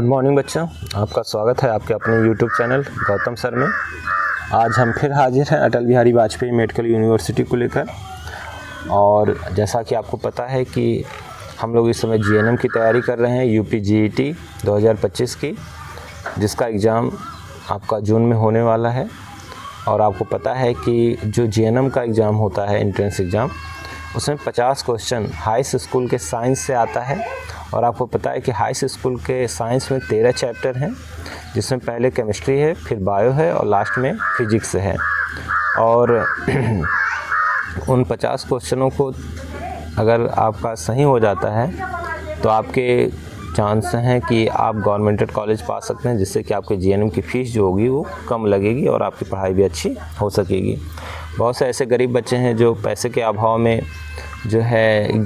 Morning बच्चों, आपका स्वागत है आपके अपने YouTube चैनल गौतम सर में। आज हम फिर हाजिर हैं अटल बिहारी वाजपेयी मेडिकल यूनिवर्सिटी को लेकर। और जैसा कि आपको पता है कि हम लोग इस समय जीएनएम की तैयारी कर रहे हैं, यूपी जीईटी 2025 की, जिसका एग्ज़ाम आपका जून में होने वाला है। और आपको पता है कि जो जीएनएम का एग्ज़ाम होता है, एंट्रेंस एग्ज़ाम, उसमें 50 क्वेश्चन हाई स्कूल के साइंस से आता है। और आपको पता है कि हाई स्कूल के साइंस में 13 चैप्टर हैं, जिसमें पहले केमिस्ट्री है, फिर बायो है और लास्ट में फिजिक्स है। और उन 50 क्वेश्चनों को अगर आपका सही हो जाता है तो आपके चांस हैं कि आप गवर्नमेंटेड कॉलेज पा सकते हैं, जिससे कि आपके जीएनएम की फ़ीस जो होगी वो कम लगेगी और आपकी पढ़ाई भी अच्छी हो सकेगी। बहुत से ऐसे गरीब बच्चे हैं जो पैसे के अभाव में जो है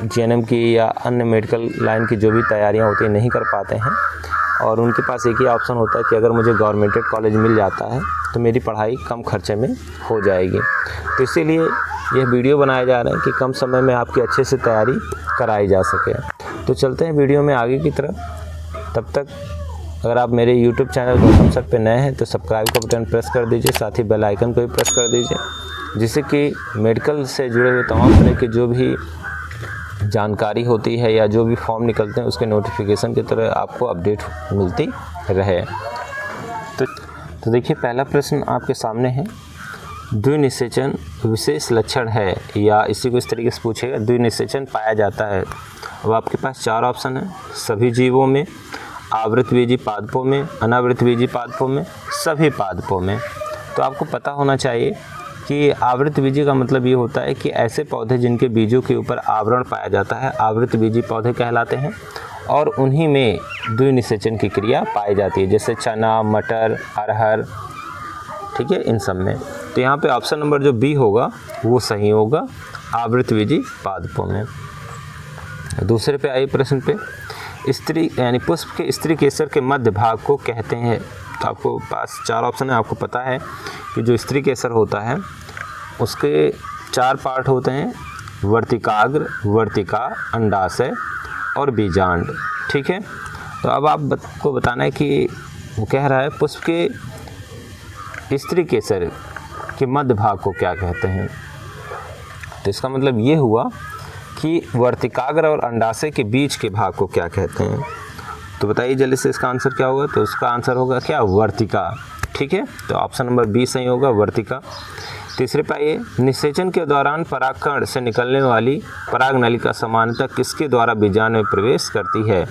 जीएनएम की या अन्य मेडिकल लाइन की जो भी तैयारियां होती हैं नहीं कर पाते हैं, और उनके पास एक ही ऑप्शन होता है कि अगर मुझे गवर्नमेंटेड कॉलेज मिल जाता है तो मेरी पढ़ाई कम खर्चे में हो जाएगी। तो इसीलिए यह वीडियो बनाया जा रहा है कि कम समय में आपकी अच्छे से तैयारी कराई जा सके। तो चलते हैं वीडियो में आगे की तरफ। तब तक अगर आप मेरे YouTube चैनल गौतम सर पे नए हैं तो सब्सक्राइब का बटन प्रेस कर दीजिए, साथ ही बेल आइकन को भी प्रेस कर दीजिए, जिससे कि मेडिकल से जुड़े हुए तमाम तरह के जो भी जानकारी होती है या जो भी फॉर्म निकलते हैं उसके नोटिफिकेशन की तरह आपको अपडेट मिलती रहे। तो देखिए, पहला प्रश्न आपके सामने है, द्विनिषेचन विशेष लक्षण है, या इसी को इस तरीके से पूछेगा, द्विनिषेचन पाया जाता है। अब आपके पास 4 ऑप्शन है, सभी जीवों में, आवृतबीजी पादपों में, अनावृतबीजी पादपों में, सभी पादपों में। तो आपको पता होना चाहिए कि आवृतबीजी का मतलब ये होता है कि ऐसे पौधे जिनके बीजों के ऊपर आवरण पाया जाता है आवृतबीजी पौधे कहलाते हैं, और उन्हीं में द्विनिषेचन की क्रिया पाई जाती है, जैसे चना, मटर, अरहर, ठीक है, इन सब में। तो यहाँ पे ऑप्शन नंबर जो बी होगा वो सही होगा, आवृतबीजी पादपों में। दूसरे पे आइए प्रश्न पे, स्त्री यानी पुष्प के स्त्री केसर के मध्य भाग को कहते हैं। तो आपको पास 4 ऑप्शन है। आपको पता है कि जो स्त्री केसर होता है उसके 4 पार्ट होते हैं, वर्तिकाग्र, वर्तिका, अंडाशय और बीजांड, ठीक है। तो अब आपको बताना है कि वो कह रहा है पुष्प के स्त्री केसर के मध्य भाग को क्या कहते हैं। तो इसका मतलब ये हुआ कि वर्तिकाग्र और अंडाशय के बीच के भाग को क्या कहते हैं। तो बताइए जल्दी से इसका आंसर क्या होगा। तो इसका आंसर होगा क्या, वर्तिका, ठीक है। तो ऑप्शन नंबर बी सही होगा, वर्तिका। तीसरे पे आइए, निषेचन के दौरान परागकण से निकलने वाली परागनलिका सामान्यतः किसके द्वारा बीजांड में प्रवेश करती है,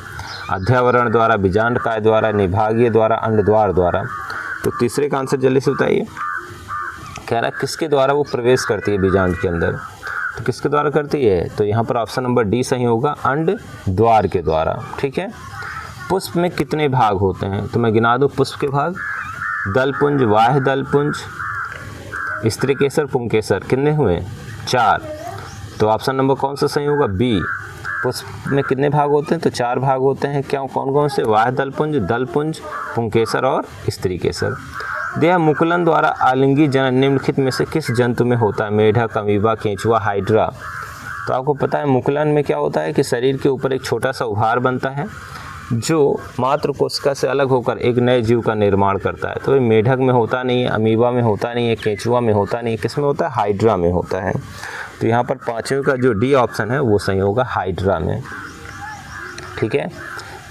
अध्यावरण द्वारा, बीजांडकाय द्वारा, निभागीय द्वारा, अंडद्वार द्वारा। तो तीसरे का आंसर जल्दी से बताइए। कह रहा है किसके द्वारा वो प्रवेश करती है बीजांड के अंदर। तो किसके द्वारा करती है, तो यहाँ पर ऑप्शन नंबर डी सही होगा, अंडद्वार के द्वारा, ठीक है। पुष्प में कितने भाग होते हैं, तो मैं गिना दूँ पुष्प के भाग, दलपुंज, बाह्य दलपुंज, स्त्री केसर, पुंकेसर, कितने हुए, 4। तो ऑप्शन नंबर कौन सा सही होगा, बी। पुष्प में कितने भाग होते हैं, तो 4 भाग होते हैं। क्या, कौन कौन से, बाह्य दलपुंज, दलपुंज, पुंकेसर और स्त्री केसर। यह मुकुलन द्वारा आलिंगी जनन निम्नलिखित में से किस जंतु में होता है, मेढक, अमीबा, केंचुआ, हाइड्रा। तो आपको पता है मुकुलन में क्या होता है कि शरीर के ऊपर एक छोटा सा उभार बनता है जो मातृ कोशिका से अलग होकर एक नए जीव का निर्माण करता है। तो ये मेढक में होता नहीं है, अमीबा में होता नहीं है, केंचुआ में होता नहीं है, किस में होता है, हाइड्रा में होता है। तो यहाँ पर 5वें का जो डी ऑप्शन है वो सही होगा, हाइड्रा में, ठीक है।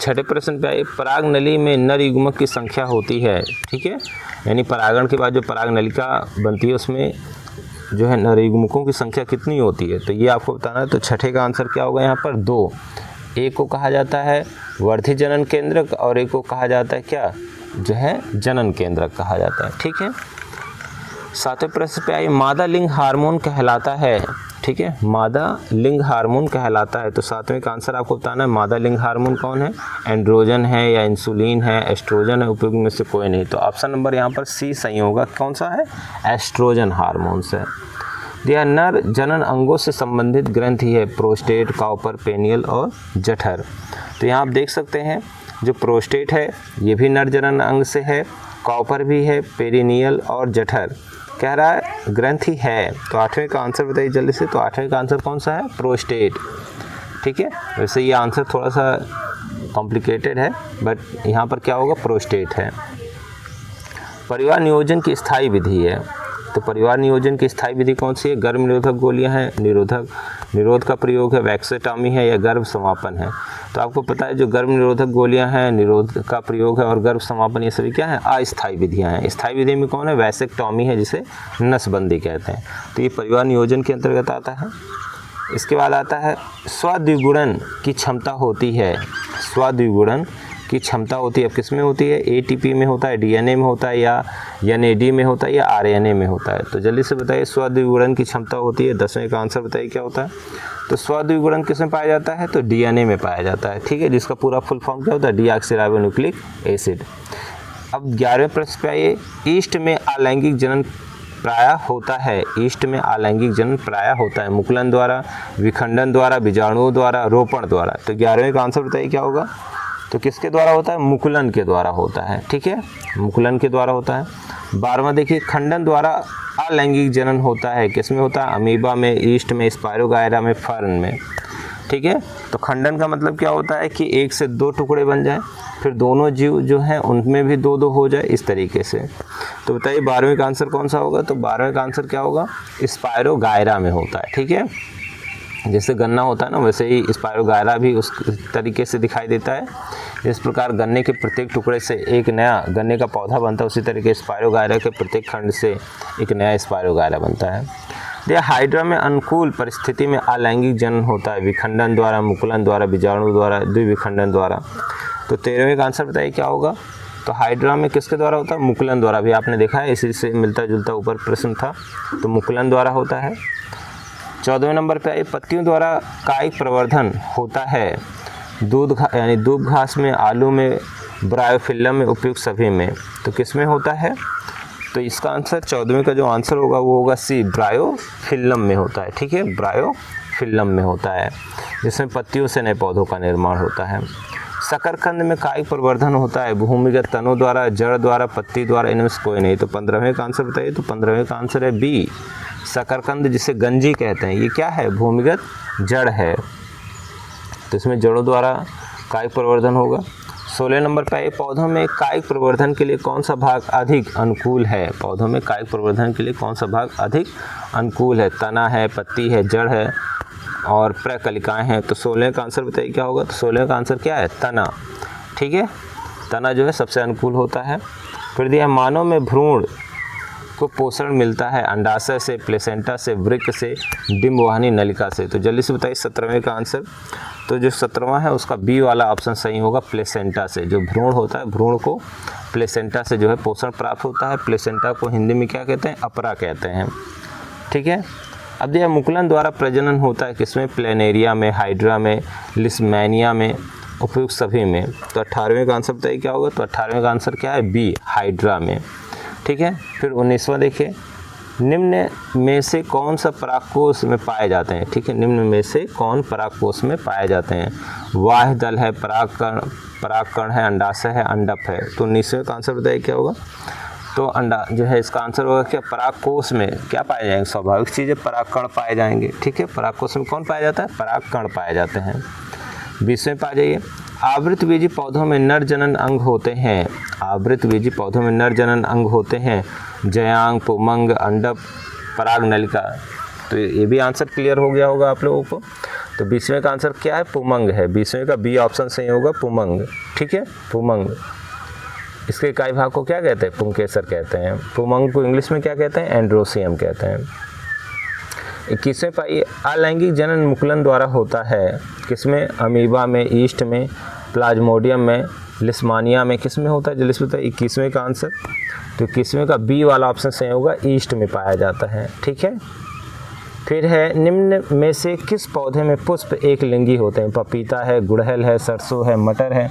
छठे प्रश्न पे आइए, पराग नली में नर युग्मक की संख्या होती है, ठीक है, यानी परागण के बाद जो पराग नलिका बनती है उसमें जो है नर युग्मकों की संख्या कितनी होती है, तो ये आपको बताना है। तो छठे का आंसर क्या होगा यहाँ पर, 2। एक को कहा जाता है वर्धी जनन केंद्रक और एक को कहा जाता है क्या, जो है जनन केंद्रक कहा जाता है, ठीक है। 7वें प्रश्न पे आइए, मादा लिंग हार्मोन कहलाता है, ठीक है, मादा लिंग हार्मोन कहलाता है। तो 7वें का आंसर आपको बताना है, मादा लिंग हार्मोन कौन है, एंड्रोजन है या इंसुलिन है, एस्ट्रोजन है, उपयुक्त में से कोई नहीं। तो ऑप्शन नंबर यहाँ पर सी सही होगा, कौन सा है, एस्ट्रोजन हार्मोन से। यह नर जनन अंगों से संबंधित ग्रंथि है, प्रोस्टेट, कॉपर, पेनियल और जठर। तो यहाँ आप देख सकते हैं जो प्रोस्टेट है ये भी नर जनन अंग से है, कॉपर भी है, पेरिनियल और जठर कह रहा है ग्रंथि है। तो 8वें का आंसर बताइए जल्दी से। तो 8वें का आंसर कौन सा है, प्रोस्टेट, ठीक है। वैसे ये आंसर थोड़ा सा कॉम्प्लिकेटेड है, बट यहाँ पर क्या होगा, प्रोस्टेट है। परिवार नियोजन की स्थायी विधि है, तो परिवार नियोजन की स्थायी विधि कौन सी है? गर्भ निरोधक गोलियां हैं, निरोध का प्रयोग है, वैक्सेटॉमी है, या गर्भ समापन है। तो आपको पता है जो गर्भ निरोधक गोलियां हैं, निरोध का प्रयोग है और गर्भ समापन, ये सभी क्या है? अस्थायी विधियां हैं। स्थायी विधि में कौन है? वैसेक्टॉमी है, जिसे नसबंदी कहते हैं। तो ये परिवार नियोजन के अंतर्गत आता है। इसके बाद आता है स्वद्विगुणन की क्षमता होती है। स्वद्विगुणन की क्षमता होती है, अब किस में होती है? एटीपी में होता है, डीएनए में होता है, या एनएडी में होता है, या आरएनए में होता है। तो जल्दी से बताइए, स्वद्विगुणन की क्षमता होती है। 10वें का आंसर बताइए क्या होता है? तो स्वद्विगुणन किस में पाया जाता है? तो डीएनए में पाया जाता है, ठीक है, जिसका पूरा फुल फॉर्म क्या होता है? Deoxyribonucleic acid. अब 11वें प्रश्न पे आइए, ईस्ट में अलैंगिक जनन प्रायः होता है। ईस्ट में अलैंगिक जनन प्रायः होता है मुकुलन द्वारा, विखंडन द्वारा, बीजाणुओं द्वारा, रोपण द्वारा। तो 11वें का आंसर बताइए क्या होगा? तो किसके द्वारा होता है? मुकुलन के द्वारा होता है, ठीक है, मुकुलन के द्वारा होता है। 12वां देखिए, खंडन द्वारा अलैंगिक जनन होता है, किस में होता है? अमीबा में, ईस्ट में, स्पायरोगायरा में, फर्न में, ठीक है। तो खंडन का मतलब क्या होता है कि एक से दो टुकड़े बन जाए, फिर दोनों जीव जो हैं उनमें भी दो दो हो जाए, इस तरीके से। तो बताइए 12वें का आंसर कौन सा होगा? तो 12वें का आंसर क्या होगा? स्पायरोगायरा में होता है, ठीक है। जैसे गन्ना होता है ना, वैसे ही स्पायरोगायरा भी उस तरीके से दिखाई देता है। इस प्रकार गन्ने के प्रत्येक टुकड़े से एक नया गन्ने का पौधा बनता है, उसी तरीके स्पायरोगायरा के प्रत्येक खंड से एक नया स्पायरोगायरा बनता है। यह हाइड्रा में अनुकूल परिस्थिति में अलैंगिक जनन होता है, विखंडन द्वारा, मुकुलन द्वारा, बीजाणु द्वारा, द्विविखंडन द्वारा। तो 13वें का आंसर बताइए क्या होगा? तो हाइड्रा में किसके द्वारा होता है? मुकुलन द्वारा। भी आपने देखा है, इसी से मिलता जुलता ऊपर प्रश्न था, तो मुकुलन द्वारा होता है। 14वें नंबर पे आइए, पत्तियों द्वारा कायिक प्रवर्धन होता है, यानी दूब घास में, आलू में, ब्रायोफिल्लम में, उपयुक्त सभी में। तो किस में होता है? तो इसका आंसर 14वें का जो आंसर होगा वो होगा सी, ब्रायोफिल्लम में होता है, ठीक है, ब्रायोफिल्लम में होता है, जिसमें पत्तियों से नए पौधों का निर्माण होता है। शकरकंद में कायिक प्रवर्धन होता है, भूमिगत तनों द्वारा, जड़ द्वारा, पत्ती द्वारा, इनमें से कोई नहीं। तो 15वें का आंसर बताइए। तो 15वें का आंसर है बी, शकरकंद, जिसे गंजी कहते हैं। ये क्या है? भूमिगत जड़ है, तो इसमें जड़ों द्वारा कायिक प्रवर्धन होगा। 16 नंबर पर आइए, पौधों में कायिक प्रवर्धन के लिए कौन सा भाग अधिक अनुकूल है? पौधों में कायिक प्रवर्धन के लिए कौन सा भाग अधिक अनुकूल है? तना है, पत्ती है, जड़ है और प्रकलिकाएं हैं। तो 16 का आंसर बताइए क्या होगा? तो 16 का आंसर क्या है? तना, ठीक है, तना जो है सबसे अनुकूल होता है। फिर दिया, मानव में भ्रूण को पोषण मिलता है अंडाशय से, प्लेसेंटा से, वृक्क से, डिम्बवाहिनी नलिका से। तो जल्दी से बताइए 17वें का आंसर। तो जो 17वां है उसका बी वाला ऑप्शन सही होगा, प्लेसेंटा से। जो भ्रूण होता है, भ्रूण को प्लेसेंटा से जो है पोषण प्राप्त होता है। प्लेसेंटा को हिंदी में क्या कहते हैं? अपरा कहते हैं, ठीक है। अब यह मुकुलन द्वारा प्रजनन होता है, किसमें? प्लेनेरिया में, हाइड्रा में, लिस्मैनिया में, उपयुक्त सभी में। तो 18वें का आंसर बताइए क्या होगा? तो 18वें का आंसर क्या है? बी, हाइड्रा में, ठीक है। फिर 19वां देखिए, निम्न में से कौन सा परागकोश में पाए जाते हैं? ठीक है, निम्न में से कौन परागकोश में पाए जाते हैं? वाह्य दल है, परागकण है, अंडाशय है, अंडप है। तो 19वें का आंसर बताइए क्या होगा? तो अंडा जो है इसका आंसर होगा क्या? परागकोश में क्या पाए जाएंगे? स्वाभाविक चीज़ है, परागकण पाए जाएंगे, ठीक है। परागकोश में कौन पाया जाता है? परागकण पाए जाते हैं। 20वें पे आ जाइए, आवृतबीजी पौधों में नर जनन अंग होते हैं। आवृतबीजी पौधों में नर जनन अंग होते हैं, जयांग, पुमंग, अंडप, पराग नलिका। तो ये भी आंसर क्लियर हो गया होगा आप लोगों को। तो 20वें का आंसर क्या है? पुमंग है। 20वें का बी ऑप्शन सही होगा, पुमंग, ठीक है, पुमंग। इसके इकाई भाग को क्या कहते हैं? पुंकेसर कहते हैं। पुमंग को इंग्लिश में क्या कहते हैं? एंड्रोसियम कहते हैं। 21वें पाइए, अलैंगिक जनन मुकुलन द्वारा होता है, किसमें? अमीबा में, ईस्ट में, प्लाज्मोडियम में, लिस्मानिया में, किस में होता है? जल्दी से बताइए 21वें का आंसर। तो 21वें का बी वाला ऑप्शन सही होगा, ईस्ट में पाया जाता है, ठीक है। फिर है, निम्न में से किस पौधे में पुष्प एक लिंगी होते हैं? पपीता है, गुड़हल है, सरसों है, मटर है।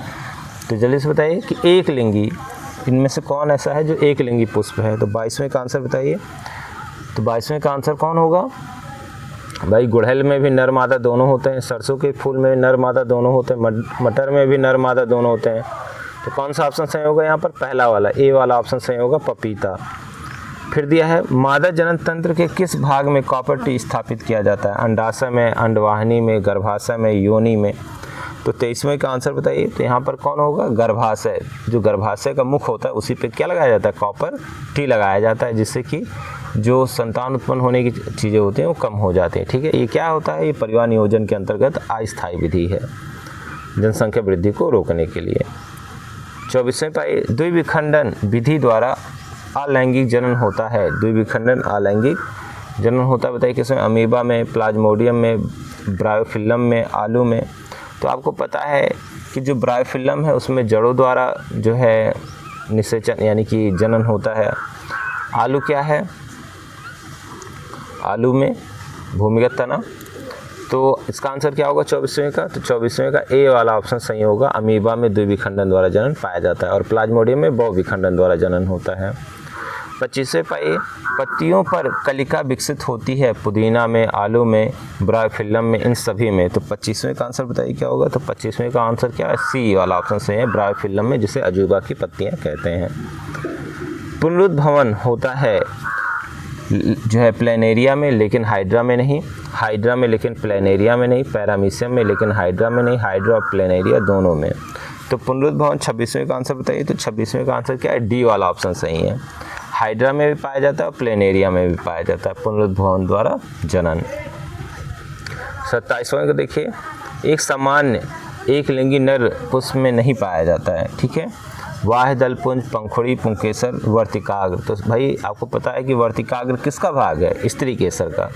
तो जल्दी से बताइए कि एक लिंगी, इनमें से कौन ऐसा है जो एक लिंगी पुष्प है? तो 22वें का आंसर बताइए। तो 22वें का आंसर कौन होगा? भाई गुड़हल में भी नर मादा दोनों होते हैं, सरसों के फूल में नर मादा दोनों होते हैं, मटर में भी नर मादा दोनों होते हैं। तो कौन सा ऑप्शन सही होगा यहाँ पर? पहला वाला, ए वाला ऑप्शन सही होगा, पपीता। फिर दिया है, मादा जनन तंत्र के किस भाग में कॉपर टी स्थापित किया जाता है? अंडाशय में, अंडवाहिनी में, गर्भाशय में, योनि में। तो 23वें का आंसर बताइए। तो यहाँ पर कौन होगा, गर्भाशय। जो गर्भाशय का मुख होता है उसी पे क्या लगाया जाता है, कॉपर टी लगाया जाता है, जिससे कि जो संतान उत्पन्न होने की चीज़ें होती हैं वो कम हो जाती हैं। ठीक है, ये क्या होता है, ये परिवार नियोजन के अंतर्गत अस्थायी विधि है जनसंख्या वृद्धि को रोकने के लिए। 24वें पाइए, द्विविखंडन विधि द्वारा अलैंगिक जनन होता है। द्विविखंडन अलैंगिक जनन होता है, बताइए किसमें, अमीबा में, प्लाज्मोडियम में, ब्रायोफिल्लम में, आलू में। तो आपको पता है कि जो ब्रायोफिल्लम है उसमें जड़ों द्वारा जो है निषेचन यानी कि जनन होता है। आलू क्या है, आलू में भूमिगत तना। तो इसका आंसर क्या होगा 24वें का, तो 24वें का ए वाला ऑप्शन सही होगा। अमीबा में द्विविखंडन द्वारा जनन पाया जाता है और प्लाज्मोडियम में बहुविखंडन द्वारा जनन होता है। 25वें पाइए, पत्तियों पर कलिका विकसित होती है। पुदीना में, आलू में, ब्रायोफिल्लम में, इन सभी में। तो 25वें का आंसर बताइए क्या होगा, तो 25वें का आंसर क्या है, सी वाला ऑप्शन सही है, ब्रायोफिल्लम में, जिसे अजूबा की पत्तियां कहते हैं। पुनरुद्भवन होता है जो है प्लेनेरिया में लेकिन हाइड्रा में नहीं, हाइड्रा में लेकिन प्लेनेरिया में नहीं, पैरामीशियम में लेकिन हाइड्रा में नहीं, हाइड्रा और प्लेनेरिया दोनों में। तो पुनरुद्भवन 26वें का आंसर बताइए। तो 26वें का आंसर क्या है, डी वाला ऑप्शन सही है। हाइड्रा में भी पाया जाता है और प्लेनेरिया में भी पाया जाता है पुनरुद्भवन द्वारा जनन। 27वें को देखिए, एक सामान्य एक लिंगी नर पुष्प में नहीं पाया जाता है। ठीक है, वाह दलपुंज, पंखुड़ी, पुंकेसर, वर्तिकाग्र। तो भाई आपको पता है कि वर्तिकाग्र किसका भाग है, स्त्री केसर का।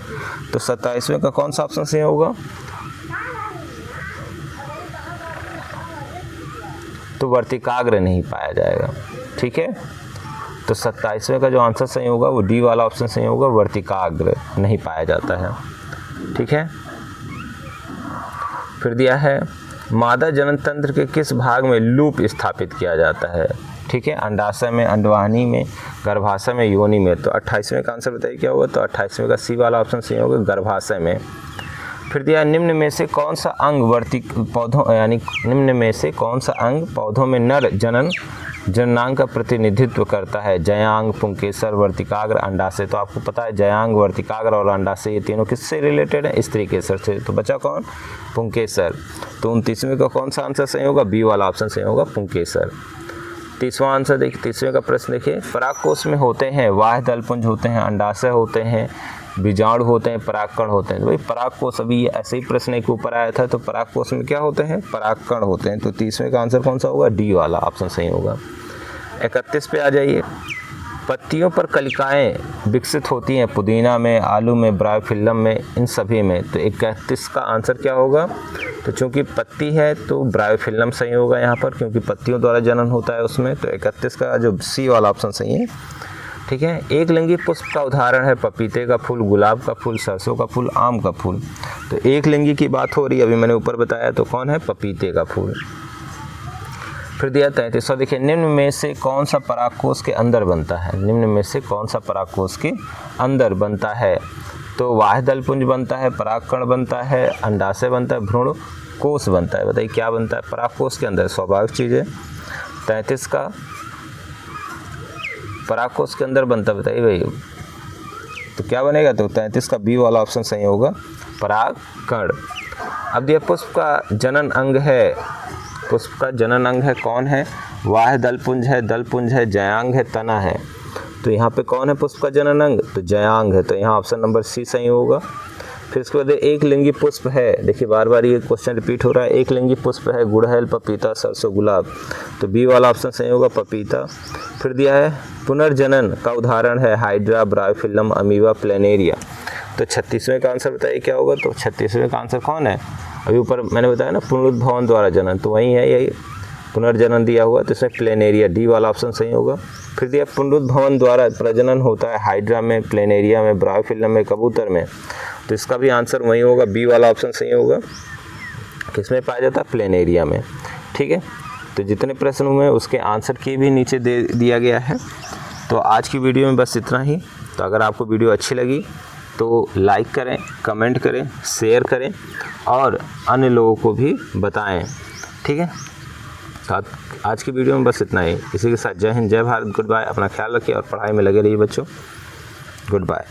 तो 27वें का कौन सा ऑप्शन सही होगा, तो वर्तिकाग्र नहीं पाया जाएगा। ठीक है, तो 27वें का जो आंसर सही होगा वो डी वाला ऑप्शन सही होगा, वर्तिकाग्र नहीं पाया जाता है। ठीक है, फिर दिया है मादा जनन तंत्र के किस भाग में लूप स्थापित किया जाता है। ठीक है, अंडाशय में, अंडवाहिनी में, गर्भाशय में, योनि में। तो 28वें का आंसर बताइए क्या होगा, तो 28वें का सी वाला ऑप्शन सही होगा, गर्भाशय में। फिर दिया निम्न में से कौन सा अंग पौधों यानी निम्न में से कौन सा अंग पौधों में नर जननांग का प्रतिनिधित्व करता है, जयांग, पुंकेसर, वर्तिकाग्र, अंडाशय। तो आपको पता है जयांग, वर्तिकाग्र और अंडाशय ये तीनों किससे रिलेटेड है, स्त्री केसर से। तो बचा कौन, पुंकेसर। तो 29वें का कौन सा आंसर सही होगा, बी वाला ऑप्शन सही होगा, पुंकेसर। 30वां आंसर देखिए, 30वें का प्रश्न देखिए, परागकोश में होते हैं वाह दलपुंज होते हैं, अंडाशय होते हैं, बीजाणु होते हैं, परागकण होते हैं। तो भाई परागकोश, अभी ऐसे ही प्रश्न एक ऊपर आया था, तो परागकोश में क्या होते हैं, परागकण होते हैं। तो 30वें का आंसर कौन सा होगा, डी वाला ऑप्शन सही होगा। 31 पे आ जाइए, पत्तियों पर कलिकाएं विकसित होती हैं पुदीना में, आलू में, ब्रायोफिल्लम में, इन सभी में। तो 31 का आंसर क्या होगा, तो चूंकि पत्ती है तो ब्रायोफिल्लम सही होगा यहाँ पर, क्योंकि पत्तियों द्वारा जनन होता है उसमें। तो 31 का जो सी वाला ऑप्शन सही है। ठीक है, एक लिंगी पुष्प का उदाहरण है पपीते का फूल, गुलाब का फूल, सरसों का फूल, आम का फूल। तो एक लिंगी की बात हो रही है, अभी मैंने ऊपर बताया, तो कौन है, पपीते का फूल। फिर दिया 33वां, देखिए निम्न में से कौन सा परागकोश के अंदर बनता है, निम्न में से कौन सा परागकोश के अंदर बनता है। तो वाह दलपुंज बनता है, परागकण बनता है, अंडाशय बनता है, भ्रूण कोश बनता है। बताइए क्या बनता है परागकोश के अंदर, स्वाभाविक चीज़ है। 33 का परागकोश के अंदर बनता है, बताइए भाई तो क्या बनेगा, तो 33 का बी वाला ऑप्शन सही होगा, परागकण। अब दिया पुष्प का जनन अंग है, पुष्प का जनन अंग है, कौन है, वाह दलपुंज है, जयांग है, तना है। तो यहाँ पे कौन है पुष्प का जनन अंग, तो जयांग है। तो यहाँ ऑप्शन नंबर सी सही होगा। फिर इसके बाद एक लिंगी पुष्प है, देखिए बार बार ये क्वेश्चन रिपीट हो रहा है, एक लिंगी पुष्प है, गुड़हल, पपीता, सरसों, गुलाब। तो बी वाला ऑप्शन सही होगा, पपीता। फिर दिया है पुनर्जनन का उदाहरण है हाइड्रा, ब्रायोफिल्लम, अमीबा, प्लेनेरिया। तो 36वें का आंसर बताइए क्या होगा, तो 36वें का आंसर कौन है, अभी ऊपर मैंने बताया ना पुनरुद्भवन द्वारा जनन, तो वही है, यही पुनर्जनन दिया हुआ, तो इसमें प्लेनेरिया, डी वाला ऑप्शन सही होगा। फिर दिया पुनरुद्भवन द्वारा प्रजनन होता है हाइड्रा में, प्लेनेरिया में, ब्रायोफिल्लम में, कबूतर में। तो इसका भी आंसर वही होगा, बी वाला ऑप्शन सही होगा। किसमें पाया जाता है, प्लेनेरिया में। ठीक है, तो जितने प्रश्न हुए उसके आंसर की भी नीचे दे दिया गया है। तो आज की वीडियो में बस इतना ही। तो अगर आपको वीडियो अच्छी लगी तो लाइक करें, कमेंट करें, शेयर करें और अन्य लोगों को भी बताएं। ठीक है, तो आज की वीडियो में बस इतना ही। इसी के साथ जय हिंद, जय भारत, गुड बाय। अपना ख्याल रखिए और पढ़ाई में लगे रहिए बच्चों। Good bye.